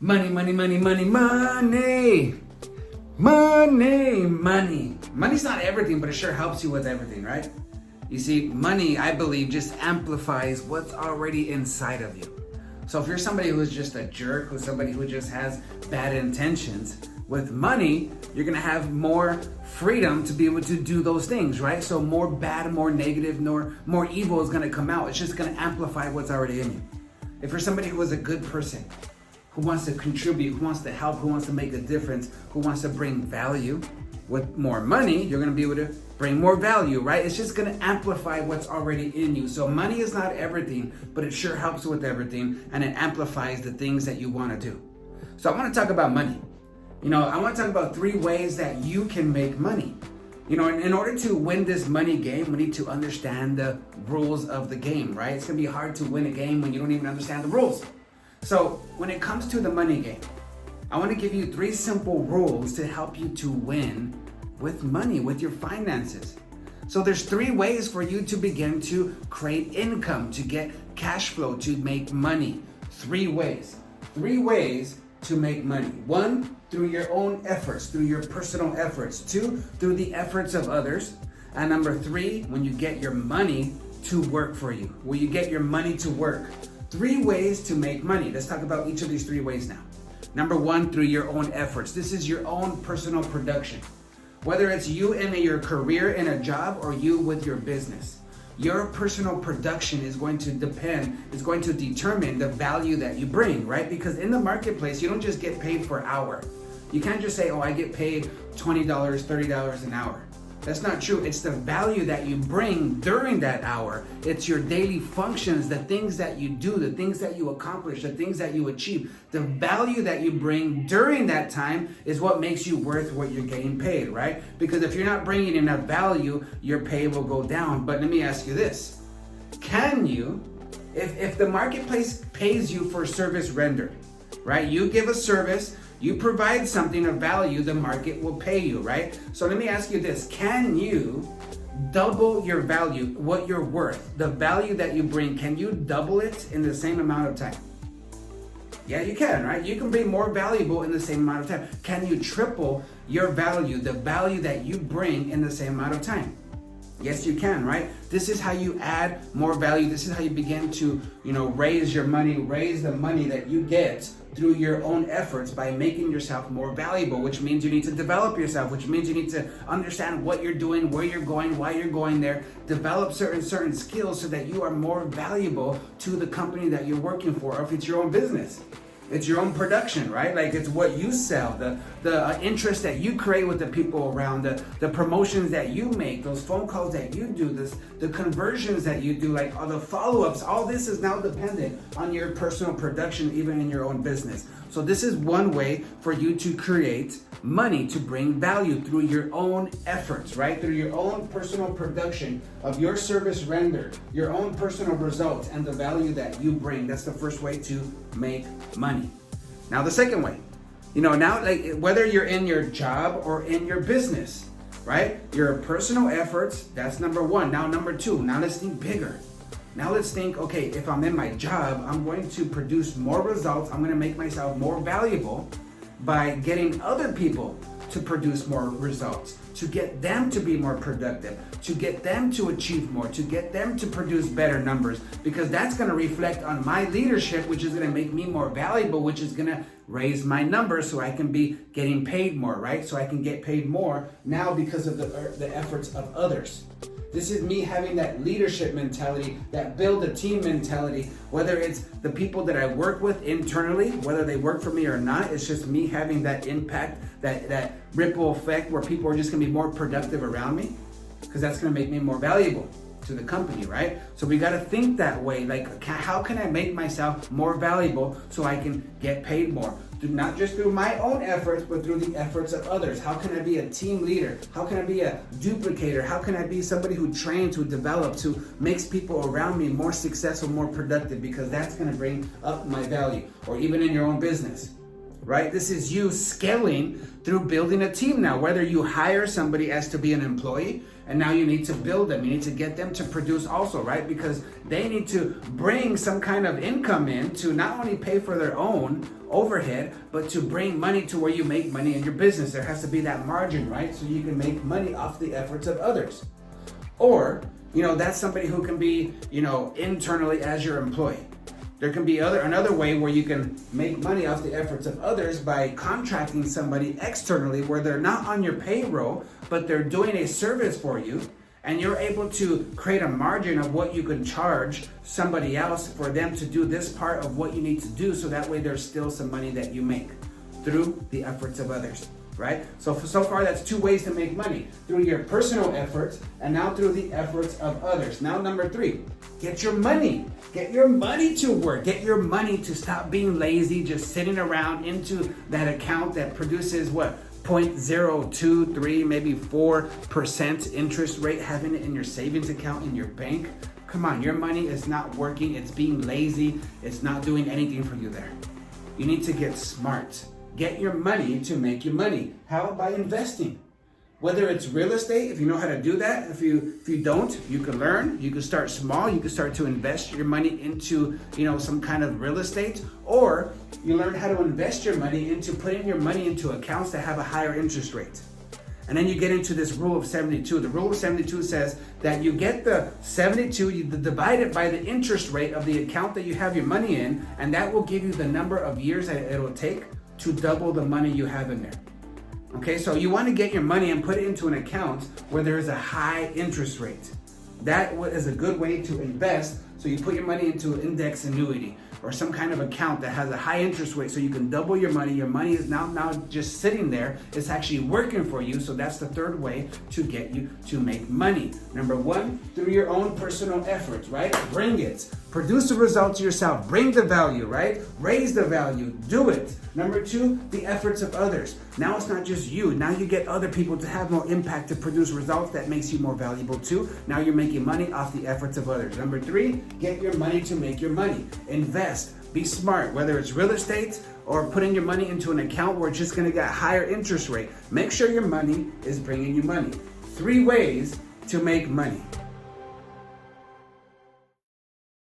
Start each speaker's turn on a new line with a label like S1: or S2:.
S1: Money, money, money, money, money. Money, money. Money's not everything, but it sure helps you with everything, right? You see, money, I believe, just amplifies what's already inside of you. So if you're somebody who's just a jerk, who's somebody who just has bad intentions, with money, you're gonna have more freedom to be able to do those things, right? So more bad, more negative, more evil is gonna come out. It's just gonna amplify what's already in you. If you're somebody who is a good person, who wants to contribute, who wants to help, who wants to make a difference, who wants to bring value, with more money, you're gonna be able to bring more value, right? It's just gonna amplify what's already in you. So money is not everything, but it sure helps with everything, and it amplifies the things that you wanna do. So I wanna talk about money. I wanna talk about 3 ways that you can make money. In order to win this money game, we need to understand the rules of the game, right? It's gonna be hard to win a game when you don't even understand the rules. So when it comes to the money game, I want to give you 3 simple rules to help you to win with money, with your finances. So there's 3 ways for you to begin to create income, to get cash flow, to make money. 3 ways. 3 ways to make money. 1, through your own efforts, through your personal efforts. 2, through the efforts of others. And number 3, when you get your money to work for you, when you get your money to work. 3 ways to make money. Let's talk about each of these 3 ways now. Number 1, through your own efforts. This is your own personal production. Whether it's you in your career in a job or you with your business, your personal production is going to determine the value that you bring, right? Because in the marketplace, you don't just get paid per hour. You can't just say, oh, I get paid $20, $30 an hour. That's not true. It's the value that you bring during that hour. It's your daily functions, the things that you do, the things that you accomplish, the things that you achieve. The value that you bring during that time is what makes you worth what you're getting paid, right? Because if you're not bringing enough value, your pay will go down. But let me ask you this. Can you, if the marketplace pays you for service rendered, right? You give a service, you provide something of value, the market will pay you, right? So let me ask you this. Can you double your value, what you're worth, the value that you bring? Can you double it in the same amount of time? Yeah, you can, right? You can be more valuable in the same amount of time. Can you triple your value, the value that you bring in the same amount of time? Yes, you can, right? This is how you add more value. This is how you begin to, raise your money, raise the money that you get through your own efforts by making yourself more valuable, which means you need to develop yourself, which means you need to understand what you're doing, where you're going, why you're going there, develop certain skills so that you are more valuable to the company that you're working for, or if it's your own business. It's your own production, right? Like it's what you sell, the interest that you create with the people around, the promotions that you make, those phone calls that you do, the conversions that you do, like all the follow-ups. All this is now dependent on your personal production, even in your own business. So this is one way for you to create money, to bring value through your own efforts, right? Through your own personal production of your service rendered, your own personal results, and the value that you bring. That's the first way to make money. Now the second way, now like whether you're in your job or in your business, right? Your personal efforts, that's number 1. Now number 2, now let's think bigger. Now let's think, okay, if I'm in my job, I'm going to produce more results. I'm going to make myself more valuable by getting other people to produce more results, to get them to be more productive, to get them to achieve more, to get them to produce better numbers, because that's going to reflect on my leadership, which is going to make me more valuable, which is going to raise my numbers so I can be getting paid more, right? So I can get paid more now because of the efforts of others. This is me having that leadership mentality, that build a team mentality, whether it's the people that I work with internally, whether they work for me or not. It's just me having that impact, that ripple effect where people are just gonna be more productive around me, because that's gonna make me more valuable to the company, right? So we gotta think that way, like how can I make myself more valuable so I can get paid more? Not just through my own efforts, but through the efforts of others. How can I be a team leader? How can I be a duplicator? How can I be somebody who trains, who develops, who makes people around me more successful, more productive? Because that's gonna bring up my value. Or even in your own business, right? This is you scaling through building a team now, whether you hire somebody as to be an employee and now you need to build them. You need to get them to produce also, right? Because they need to bring some kind of income in to not only pay for their own overhead, but to bring money to where you make money in your business. There has to be that margin, right? So you can make money off the efforts of others. Or, that's somebody who can be, internally as your employee. There can be another way where you can make money off the efforts of others by contracting somebody externally where they're not on your payroll, but they're doing a service for you, and you're able to create a margin of what you can charge somebody else for them to do this part of what you need to do, so that way there's still some money that you make through the efforts of others. Right? So far, that's two ways to make money: through your personal efforts, and now through the efforts of others. Now, number 3, get your money. Get your money to work. Get your money to stop being lazy, just sitting around into that account that produces what? 0.023, maybe 4% interest rate, having it in your savings account in your bank. Come on, your money is not working. It's being lazy. It's not doing anything for you there. You need to get smart. Get your money to make you money. How? By investing. Whether it's real estate, if you know how to do that. If you don't, you can learn. You can start small. You can start to invest your money into, some kind of real estate. Or you learn how to invest your money into putting your money into accounts that have a higher interest rate. And then you get into this rule of 72. The rule of 72 says that you get the 72, you divide it by the interest rate of the account that you have your money in, and that will give you the number of years that it'll take to double the money you have in there. Okay, so you want to get your money and put it into an account where there is a high interest rate. That is a good way to invest. So you put your money into an index annuity or some kind of account that has a high interest rate, so you can double your money. Your money is now just sitting there. It's actually working for you. So that's the third way to get you to make money. Number 1, through your own personal efforts, right? Bring it. Produce the results yourself. Bring the value, right? Raise the value. Do it. Number 2, the efforts of others. Now it's not just you. Now you get other people to have more impact, to produce results that makes you more valuable too. Now you're making money off the efforts of others. Number 3, get your money to make your money. Invest. Be smart, whether it's real estate or putting your money into an account where it's just going to get higher interest rate. Make sure your money is bringing you money. 3 ways to make money.